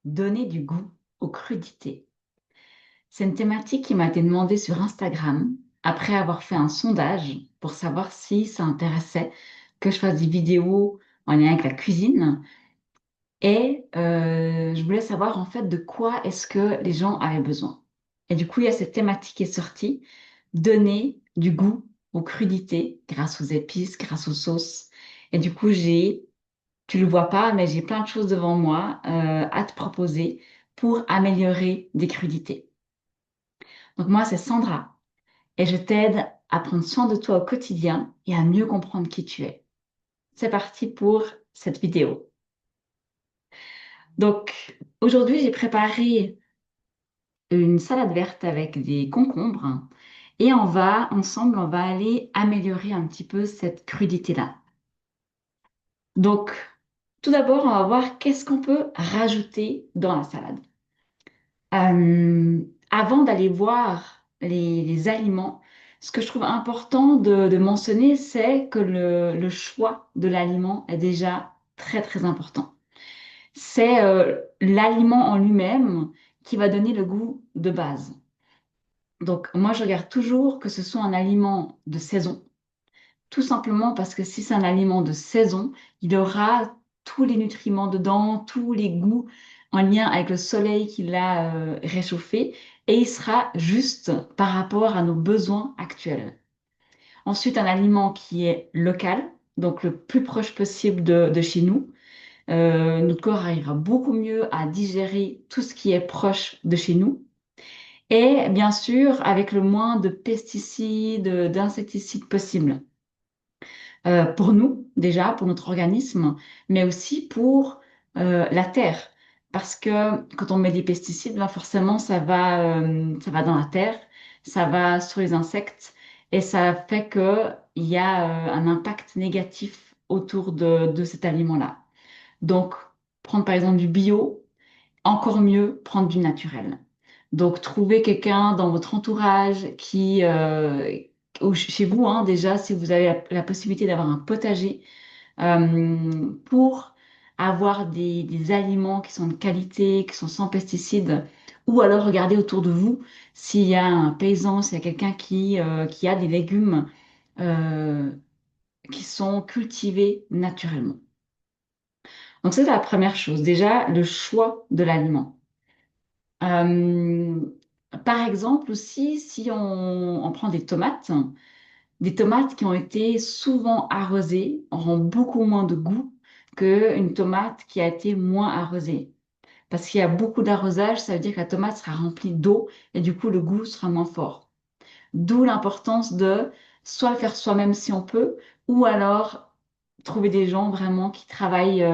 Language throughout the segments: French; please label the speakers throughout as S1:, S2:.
S1: donner du goût aux crudités. C'est une thématique qui m'a été demandée sur Instagram après avoir fait un sondage pour savoir si ça intéressait que je fasse des vidéos en lien avec la cuisine. Et je voulais savoir en fait de quoi est-ce que les gens avaient besoin. Et du coup, il y a cette thématique qui est sortie, donner du goût aux crudités grâce aux épices, grâce aux sauces. Et du coup, tu le vois pas, mais j'ai plein de choses devant moi à te proposer pour améliorer des crudités. Donc moi, c'est Sandra et je t'aide à prendre soin de toi au quotidien et à mieux comprendre qui tu es. C'est parti pour cette vidéo. Donc aujourd'hui, j'ai préparé une salade verte avec des concombres et ensemble, on va aller améliorer un petit peu cette crudité-là. Donc, tout d'abord, on va voir qu'est-ce qu'on peut rajouter dans la salade. Avant d'aller voir les aliments, ce que je trouve important de mentionner, c'est que le choix de l'aliment est déjà très, très important. C'est l'aliment en lui-même qui va donner le goût de base. Donc, moi, je regarde toujours que ce soit un aliment de saison, tout simplement parce que si c'est un aliment de saison, il aura tous les nutriments dedans, tous les goûts en lien avec le soleil qui l'a réchauffé, et il sera juste par rapport à nos besoins actuels. Ensuite, un aliment qui est local, donc le plus proche possible de chez nous. Notre corps arrivera beaucoup mieux à digérer tout ce qui est proche de chez nous. Et bien sûr, avec le moins de pesticides, d'insecticides possible. Pour nous, déjà, pour notre organisme, mais aussi pour la terre. Parce que quand on met des pesticides, ben forcément, ça va dans la terre, ça va sur les insectes, et ça fait qu'il y a un impact négatif autour de cet aliment-là. Donc, prendre par exemple du bio, encore mieux, prendre du naturel. Donc, trouver quelqu'un dans votre entourage ou chez vous, hein, déjà, si vous avez la possibilité d'avoir un potager, pour avoir des aliments qui sont de qualité, qui sont sans pesticides, ou alors regardez autour de vous s'il y a un paysan, s'il y a quelqu'un qui a des légumes euh, qui sont cultivés naturellement. Donc, c'est la première chose, déjà, le choix de l'aliment. Euh, Par exemple aussi, si on prend des tomates qui ont été souvent arrosées auront beaucoup moins de goût qu'une tomate qui a été moins arrosée. Parce qu'il y a beaucoup d'arrosage, ça veut dire que la tomate sera remplie d'eau et du coup le goût sera moins fort. D'où l'importance de soit le faire soi-même si on peut, ou alors trouver des gens vraiment qui travaillent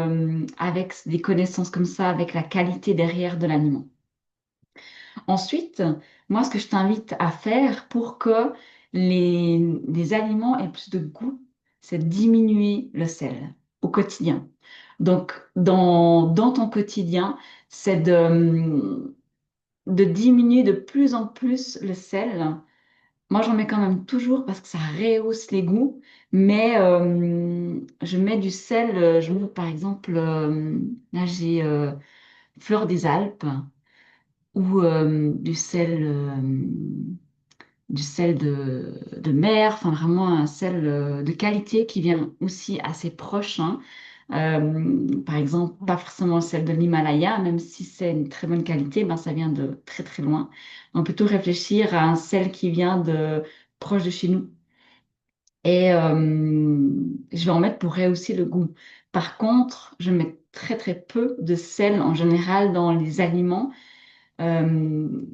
S1: avec des connaissances comme ça, avec la qualité derrière de l'aliment. Ensuite, moi, ce que je t'invite à faire pour que les aliments aient plus de goût, c'est diminuer le sel au quotidien. Donc, dans ton quotidien, c'est de diminuer de plus en plus le sel. Moi, j'en mets quand même toujours parce que ça rehausse les goûts, mais je mets du sel, je mets par exemple, là j'ai Fleur des Alpes ou du sel de mer, enfin vraiment un sel de qualité qui vient aussi assez proche, hein. Par exemple, pas forcément le sel de l'Himalaya, même si c'est une très bonne qualité, ben, ça vient de très très loin. On peut plutôt réfléchir à un sel qui vient de proche de chez nous. Et je vais en mettre pour rehausser le goût. Par contre, je mets très très peu de sel en général dans les aliments euh,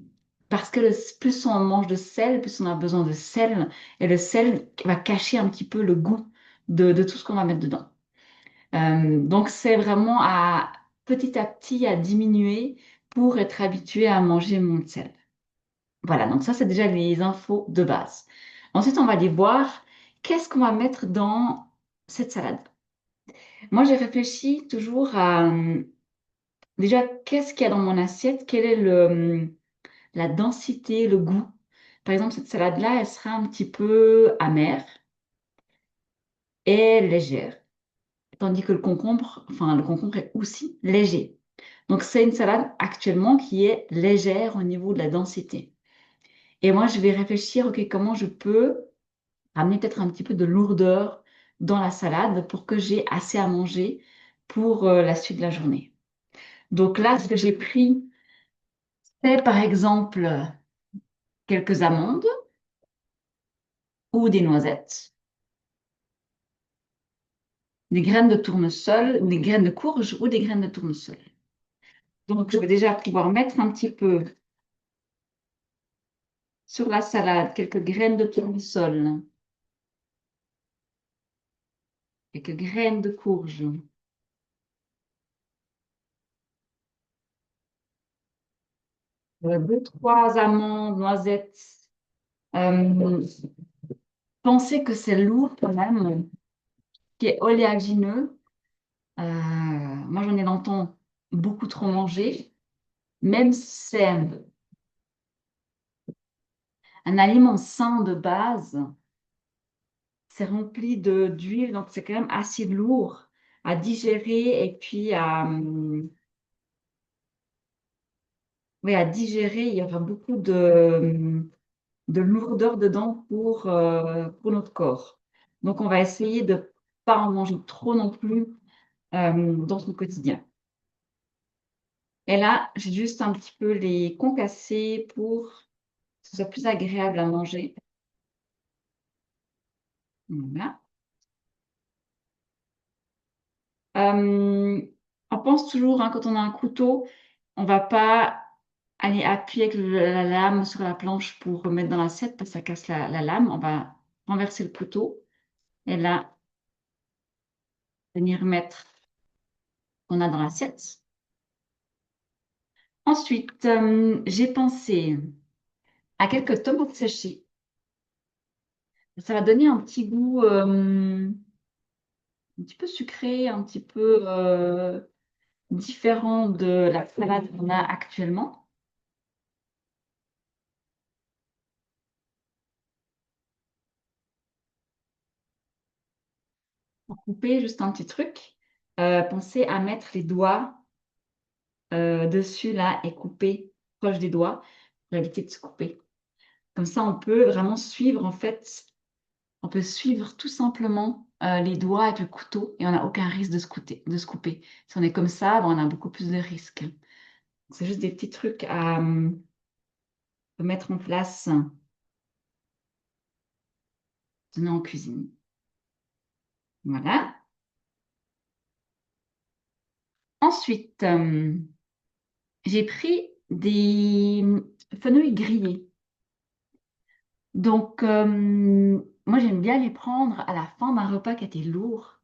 S1: parce que plus on mange de sel, plus on a besoin de sel, et le sel va cacher un petit peu le goût de tout ce qu'on va mettre dedans. Donc c'est vraiment à petit à petit à diminuer pour être habitué à manger moins de sel. Voilà, donc ça c'est déjà les infos de base. Ensuite, on va aller voir qu'est-ce qu'on va mettre dans cette salade. Moi, j'ai réfléchi toujours à déjà qu'est-ce qu'il y a dans mon assiette, quel est la densité, le goût. Par exemple, cette salade-là, elle sera un petit peu amère et légère. Tandis que le concombre est aussi léger. Donc, c'est une salade actuellement qui est légère au niveau de la densité. Et moi, je vais réfléchir, OK, comment je peux amener peut-être un petit peu de lourdeur dans la salade pour que j'ai assez à manger pour la suite de la journée. Donc là, ce que j'ai pris, c'est par exemple quelques amandes ou des noisettes, des graines de tournesol, des graines de courge ou des graines de tournesol. Donc, je vais déjà pouvoir mettre un petit peu sur la salade quelques graines de tournesol, quelques graines de courge, deux, trois amandes, noisettes. Euh, Pensez que c'est lourd quand même, qui est oléagineux. Moi, j'en ai longtemps beaucoup trop mangé. Même si c'est un aliment sain de base, c'est rempli d'huile, donc c'est quand même assez lourd à digérer et puis oui, à digérer. Il y aura beaucoup de lourdeur dedans pour notre corps. Donc, on va essayer de ne pas en manger trop non plus dans son quotidien. Et là, j'ai juste un petit peu les concassés pour que ce soit plus agréable à manger. Voilà. Euh, on pense toujours, hein, quand on a un couteau, on va pas aller appuyer avec la lame sur la planche pour remettre dans l'assiette parce que ça casse la lame. On va renverser le couteau et là, venir mettre ce qu'on a dans l'assiette. Ensuite, j'ai pensé à quelques tomates séchées. Ça va donner un petit goût un petit peu sucré, un petit peu différent de la salade qu'on a actuellement. Pour couper, juste un petit truc. Pensez à mettre les doigts dessus là et couper proche des doigts pour éviter de se couper. Comme ça, on peut vraiment suivre, en fait, on peut suivre tout simplement les doigts avec le couteau et on n'a aucun risque de se couper. Si on est comme ça, ben, on a beaucoup plus de risques. C'est juste des petits trucs à mettre en place en cuisine. Voilà. Ensuite, j'ai pris des fenouils grillés. Donc, moi, j'aime bien les prendre à la fin d'un repas qui était lourd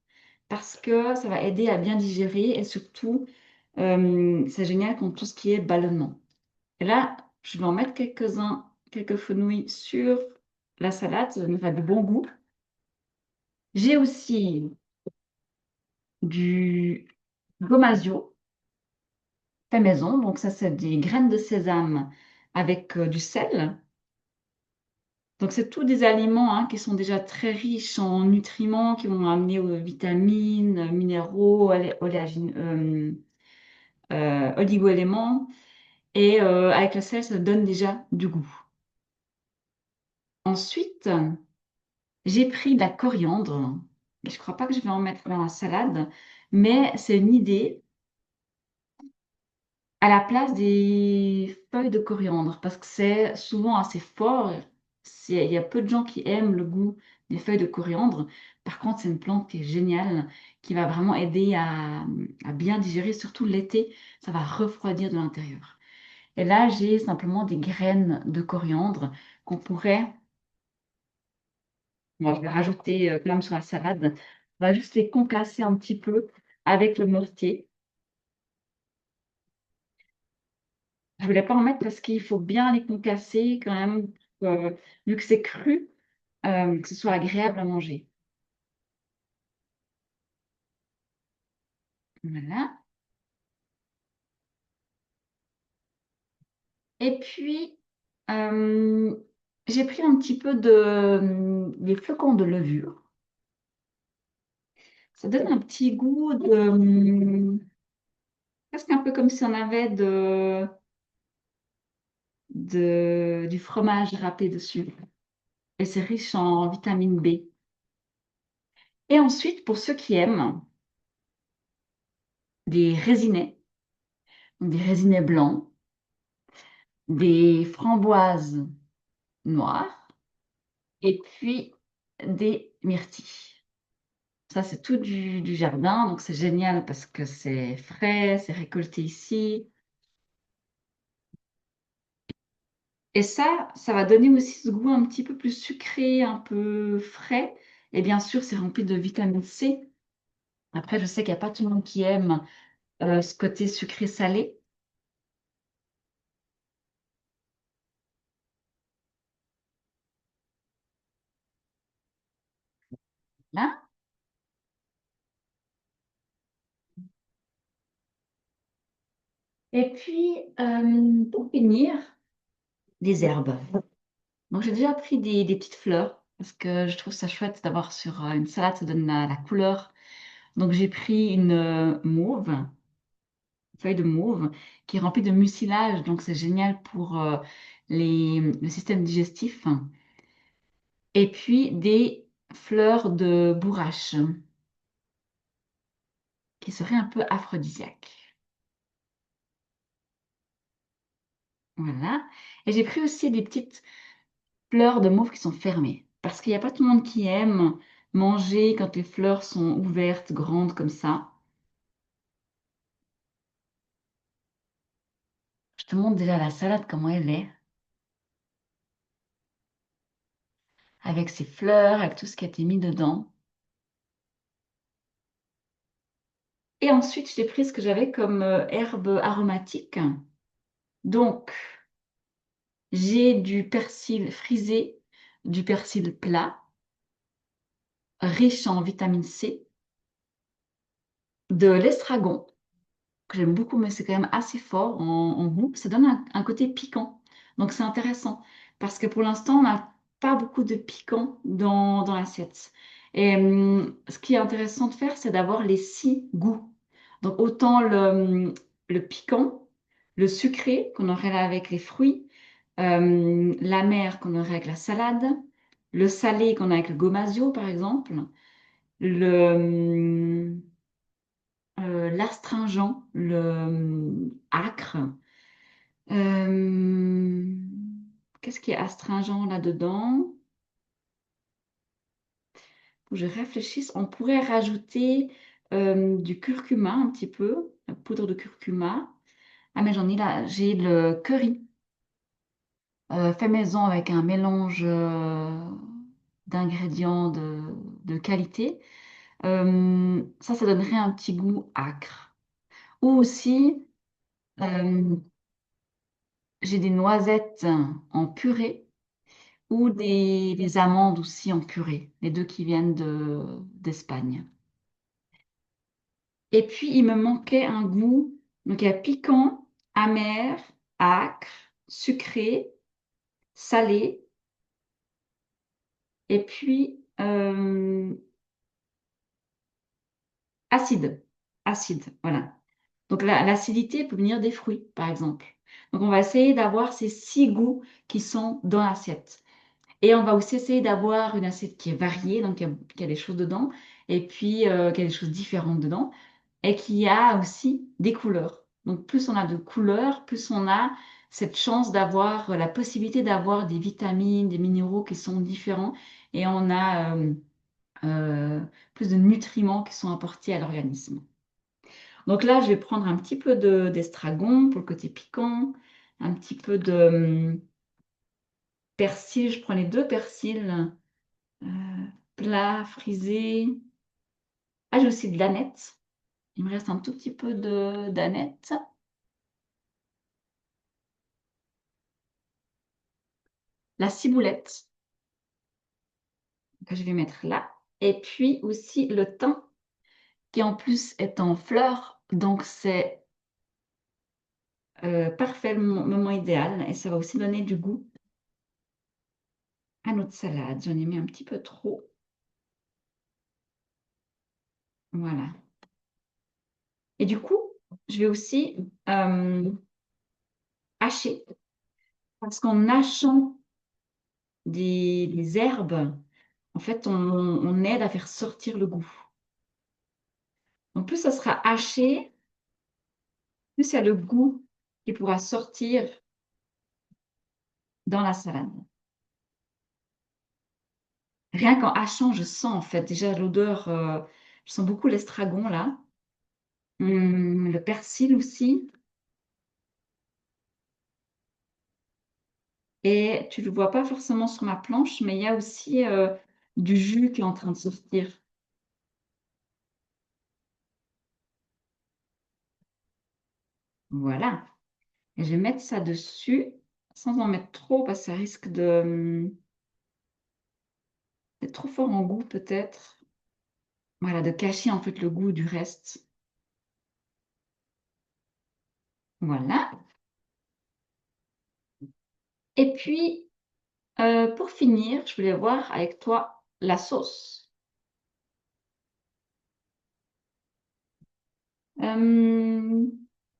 S1: parce que ça va aider à bien digérer et surtout, c'est génial contre tout ce qui est ballonnement. Et là, je vais en mettre quelques-uns, quelques fenouils sur la salade, ça va me faire de bon goût. J'ai aussi du gomasio fait maison, donc ça, c'est des graines de sésame avec du sel. Donc, c'est tous des aliments qui sont déjà très riches en nutriments, qui vont amener vitamines, minéraux, oligo-éléments. Et avec le sel, ça donne déjà du goût. Ensuite, j'ai pris de la coriandre. Je ne crois pas que je vais en mettre dans la salade, mais c'est une idée à la place des feuilles de coriandre, parce que c'est souvent assez fort. Il y a peu de gens qui aiment le goût des feuilles de coriandre. Par contre, c'est une plante qui est géniale, qui va vraiment aider à bien digérer, surtout l'été, ça va refroidir de l'intérieur. Et là, j'ai simplement des graines de coriandre qu'on pourrait, moi, je vais rajouter quand même sur la salade, on va juste les concasser un petit peu avec le mortier. Je voulais pas en mettre parce qu'il faut bien les concasser quand même, vu que c'est cru, que ce soit agréable à manger. Voilà. Et puis, euh, j'ai pris un petit peu des flocons de levure. Ça donne un petit goût de presque un peu comme si on avait du fromage râpé dessus. Et c'est riche en vitamine B. Et ensuite, pour ceux qui aiment des résinets, donc des résinets blancs, des framboises noires et puis des myrtilles. Ça, c'est tout du jardin, donc c'est génial parce que c'est frais, c'est récolté ici. Et ça va donner aussi ce goût un petit peu plus sucré, un peu frais. Et bien sûr, c'est rempli de vitamine C. Après, je sais qu'il n'y a pas tout le monde qui aime ce côté sucré-salé. Là. Et puis, pour finir, des herbes. Donc, j'ai déjà pris des petites fleurs parce que je trouve ça chouette d'avoir sur une salade, ça donne la couleur. Donc, j'ai pris une mauve, une feuille de mauve qui est remplie de mucilage. Donc, c'est génial pour le système digestif. Et puis, des fleurs de bourrache qui seraient un peu aphrodisiaques. Voilà. Et j'ai pris aussi des petites fleurs de mauve qui sont fermées. Parce qu'il n'y a pas tout le monde qui aime manger quand les fleurs sont ouvertes, grandes comme ça. Je te montre déjà la salade, comment elle est, avec ses fleurs, avec tout ce qui a été mis dedans. Et ensuite, j'ai pris ce que j'avais comme herbe aromatique. Donc, j'ai du persil frisé, du persil plat, riche en vitamine C, de l'estragon, que j'aime beaucoup, mais c'est quand même assez fort en goût. Ça donne un côté piquant. Donc c'est intéressant parce que pour l'instant, on n'a pas beaucoup de piquant dans l'assiette. Et ce qui est intéressant de faire, c'est d'avoir les 6 goûts. Donc autant le piquant, le sucré qu'on aurait là avec les fruits, l'amer qu'on aurait avec la salade, le salé qu'on a avec le gomasio, par exemple, le, l'astringent, le acre. Euh, Qu'est-ce qui est astringent là-dedans? Faut que je réfléchisse. On pourrait rajouter du curcuma un petit peu, la poudre de curcuma. Ah, mais j'en ai là, j'ai le curry fait maison avec un mélange d'ingrédients de qualité. Ça donnerait un petit goût acre. Ou aussi, euh, j'ai des noisettes en purée ou des amandes aussi en purée, les deux qui viennent d'Espagne. Et puis, il me manquait un goût. Donc, il y a piquant, amer, acre, sucré, salé, et puis acide. Acide, voilà. Donc, l'acidité peut venir des fruits, par exemple. Donc, on va essayer d'avoir ces 6 goûts qui sont dans l'assiette. Et on va aussi essayer d'avoir une assiette qui est variée, donc qui a des choses dedans, et puis qui a des choses différentes dedans, et qui a aussi des couleurs. Donc plus on a de couleurs, plus on a cette chance d'avoir la possibilité d'avoir des vitamines, des minéraux qui sont différents, et on a euh, plus de nutriments qui sont apportés à l'organisme. Donc là, je vais prendre un petit peu d'estragon pour le côté piquant, un petit peu de persil, je prends les 2 persils. Euh, Plat, frisé. Ah, j'ai aussi de l'aneth. Il me reste un tout petit peu de d'aneth. La ciboulette que je vais mettre là. Et puis aussi le thym qui en plus est en fleurs. Donc c'est parfait, le moment idéal. Et ça va aussi donner du goût à notre salade. J'en ai mis un petit peu trop. Voilà. Et du coup, je vais aussi hacher, parce qu'en hachant des herbes, en fait, on aide à faire sortir le goût. Donc plus ça sera haché, plus il y a le goût qui pourra sortir dans la salade. Rien qu'en hachant, je sens en fait déjà l'odeur, je sens beaucoup l'estragon là, le persil aussi et tu le vois pas forcément sur ma planche, mais il y a aussi, du jus qui est en train de sortir. Voilà et je vais mettre ça dessus, sans en mettre trop parce que ça risque de, d'être trop fort en goût peut-être. Voilà, de cacher en fait le goût du reste. Voilà et puis, pour finir, je voulais voir avec toi la sauce. Hem,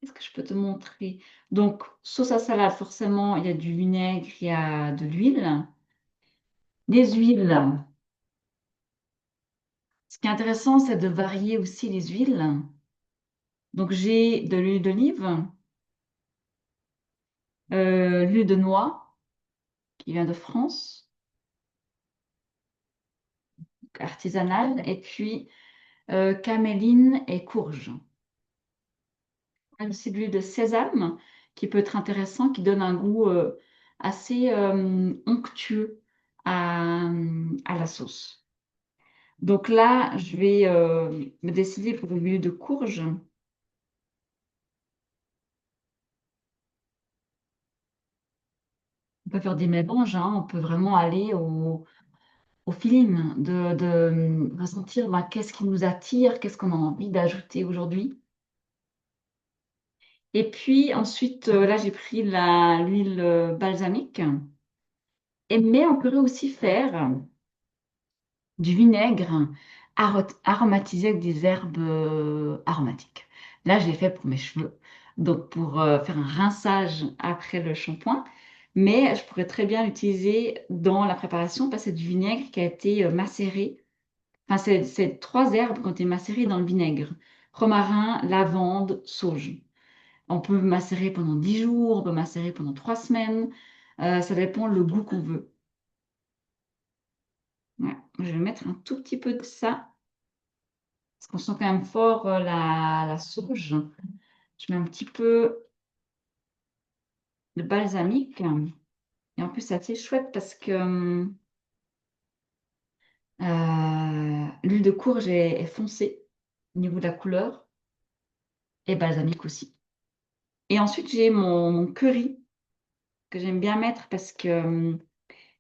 S1: Qu'est-ce que je peux te montrer? Donc sauce à salade, forcément, il y a du vinaigre, il y a de l'huile. Les huiles, ce qui est intéressant, c'est de varier aussi les huiles. Donc j'ai de l'huile d'olive, l'huile de noix qui vient de France, artisanale et puis, caméline et courge. Il y a aussi de l'huile de sésame qui peut être intéressant, qui donne un goût, assez, onctueux à la sauce. Donc là, je vais, me décider pour l'huile de courge. On peut faire des mélanges, hein, on peut vraiment aller au feeling de ressentir, bah, qu'est-ce qui nous attire, qu'est-ce qu'on a envie d'ajouter aujourd'hui. Et puis ensuite, là, j'ai pris l'huile, balsamique et mais on pourrait aussi faire du vinaigre aromatisé avec des herbes, aromatiques. Là, je l'ai fait pour mes cheveux, donc pour, faire un rinçage après le shampoing, mais je pourrais très bien l'utiliser dans la préparation parce que c'est du vinaigre qui a été, macéré. Enfin, c'est 3 herbes qui ont été macérées dans le vinaigre: romarin, lavande, sauge. On peut macérer pendant 10 jours, on peut macérer pendant 3 semaines, ça dépend le goût qu'on veut. Ouais, je vais mettre un tout petit peu de ça. Parce qu'on sent quand même fort, la sauge. Je mets un petit peu de balsamique et en plus, c'est assez chouette parce que, l'huile de courge est foncée au niveau de la couleur et balsamique aussi. Et ensuite, j'ai mon curry que j'aime bien mettre parce que,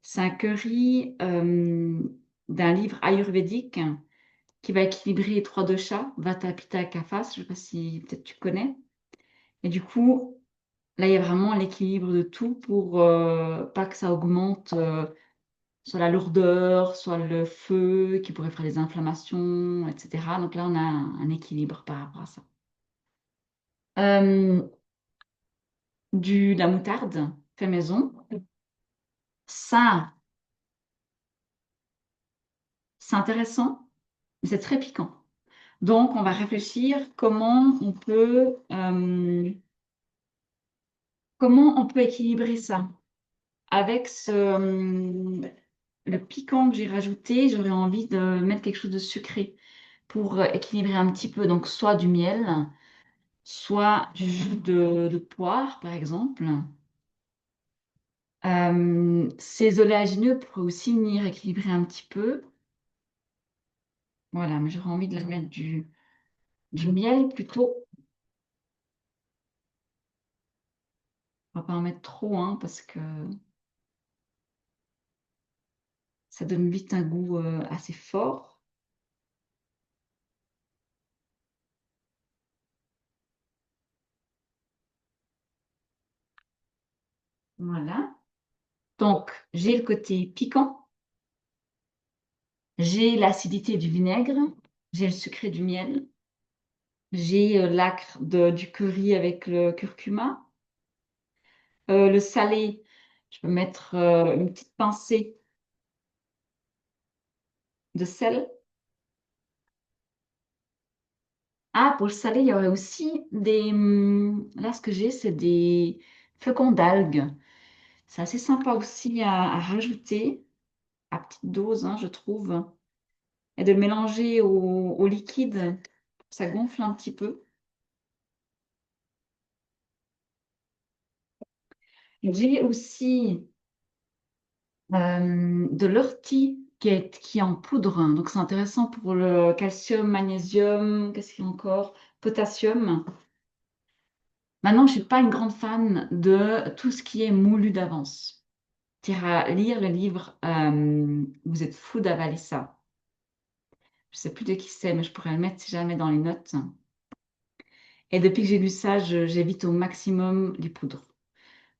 S1: c'est un curry, d'un livre ayurvédique qui va équilibrer les 3 doshas, Vata, Pitta et Kapha. Je ne sais pas si peut-être tu connais? Et du coup, là, il y a vraiment l'équilibre de tout pour, pas que ça augmente, soit la lourdeur, soit le feu qui pourrait faire des inflammations, et cetera. Donc là, on a un équilibre par rapport à ça. Hem, de la moutarde fait maison. Ça, c'est intéressant, mais c'est très piquant. Donc on va réfléchir comment on peut équilibrer ça avec le piquant que j'ai rajouté, j'aurais envie de mettre quelque chose de sucré pour, équilibrer un petit peu, donc soit du miel, soit du jus de poire, par exemple. Ces oléagineux pourraient aussi venir équilibrer un petit peu. Voilà, mais j'aurais envie de la mettre du miel plutôt. On va pas en mettre trop, hein, parce que ça donne vite un goût, assez fort. Voilà. Donc j'ai le côté piquant, j'ai l'acidité du vinaigre, j'ai le sucré du miel. J'ai l'acre du curry avec le curcuma. Le salé, je peux mettre une petite pincée de sel. Ah, pour le salé, il y aurait aussi là, ce que j'ai, c'est des flocons d'algues. C'est assez sympa aussi à rajouter, à petite dose, hein, je trouve. Et de le mélanger au liquide, ça gonfle un petit peu. J'ai aussi de l'ortie qui est en poudre. Donc, c'est intéressant pour le calcium, magnésium, qu'est-ce qu'il y a encore? Potassium. Maintenant, je ne suis pas une grande fan de tout ce qui est moulu d'avance. Tu iras lire le livre Vous êtes fou d'avaler ça. Je ne sais plus de qui c'est, mais je pourrais le mettre si jamais dans les notes. Et depuis que j'ai lu ça, j'évite au maximum les poudres.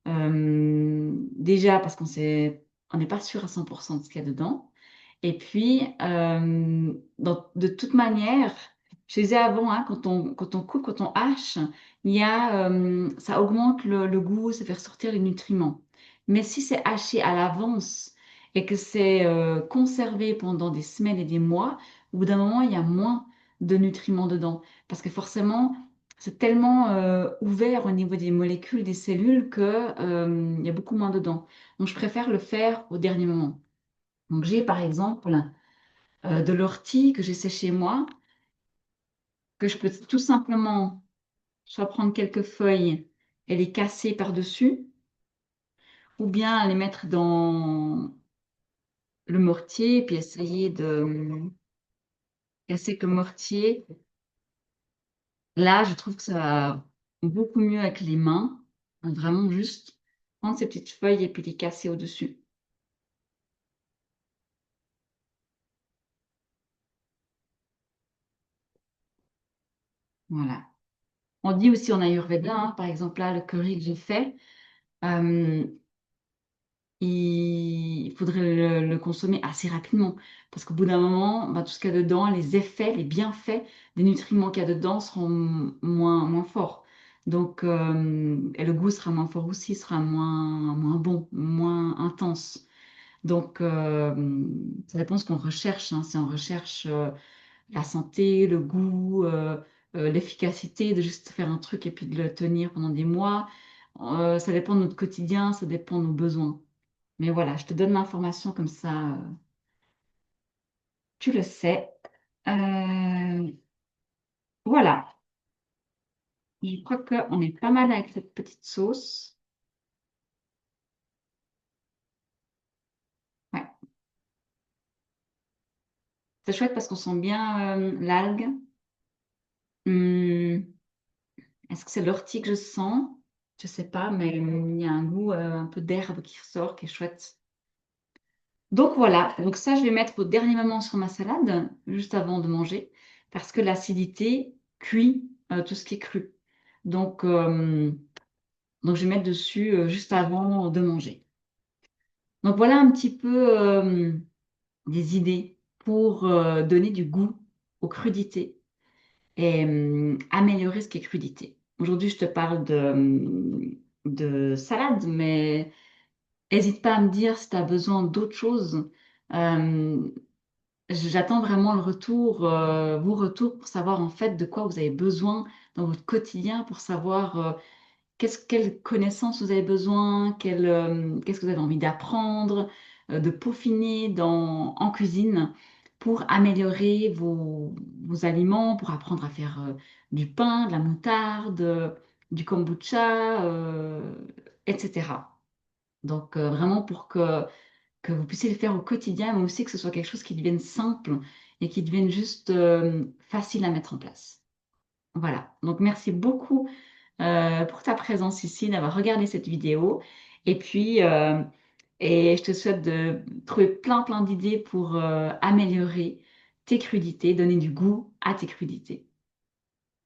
S1: Déjà parce on n'est pas sûr à 100% de ce qu'il y a dedans. Et puis, de toute manière, je disais avant, hein, quand on coupe, quand on hache, ça augmente le goût, ça fait ressortir les nutriments. Mais si c'est haché à l'avance et que c'est conservé pendant des semaines et des mois, au bout d'un moment, il y a moins de nutriments dedans. Parce que forcément, c'est tellement ouvert au niveau des molécules, des cellules, que, il y a beaucoup moins dedans. Donc, je préfère le faire au dernier moment. Donc, j'ai par exemple de l'ortie que j'ai séché moi, que je peux tout simplement soit prendre quelques feuilles et les casser par-dessus, ou bien les mettre dans le mortier, puis essayer de casser avec le mortier. Là, je trouve que ça va beaucoup mieux avec les mains. Vraiment juste prendre ces petites feuilles et puis les casser au-dessus. Voilà. On dit aussi en Ayurveda, hein, par exemple là, le curry que j'ai fait, euh, il faudrait le consommer assez rapidement. Parce qu'au bout d'un moment, bah, tout ce qu'il y a dedans, les effets, les bienfaits des nutriments qu'il y a dedans seront moins forts. Donc, et le goût sera moins fort aussi, sera moins bon, moins intense. Donc, ça dépend de ce qu'on recherche, hein. Si on recherche la santé, le goût, l'efficacité de juste faire un truc et puis de le tenir pendant des mois, ça dépend de notre quotidien, ça dépend de nos besoins. Mais voilà, je te donne l'information comme ça, tu le sais. Euh, voilà, je crois qu'on est pas mal avec cette petite sauce. Ouais, c'est chouette parce qu'on sent bien l'algue. Hum, est-ce que c'est l'ortie que je sens? Je sais pas, mais il y a un goût un peu d'herbe qui ressort, qui est chouette. Donc voilà, donc ça je vais mettre au dernier moment sur ma salade, juste avant de manger, parce que l'acidité cuit tout ce qui est cru. Donc, donc je vais mettre dessus juste avant de manger. Donc voilà un petit peu des idées pour donner du goût aux crudités et améliorer ce qui est crudité. Aujourd'hui, je te parle de salade, mais n'hésite pas à me dire si tu as besoin d'autre chose. Euh, J'attends vraiment le retour, vos retours pour savoir en fait de quoi vous avez besoin dans votre quotidien, pour savoir quelles connaissances vous avez besoin, qu'est-ce que vous avez envie d'apprendre, de peaufiner en cuisine pour améliorer vos aliments, pour apprendre à faire du pain, de la moutarde, du kombucha, etc. Donc vraiment pour que vous puissiez le faire au quotidien, mais aussi que ce soit quelque chose qui devienne simple et qui devienne juste facile à mettre en place. Voilà. Donc merci beaucoup pour ta présence ici, d'avoir regardé cette vidéo. Et puis, et je te souhaite de trouver plein d'idées pour améliorer tes crudités, donner du goût à tes crudités.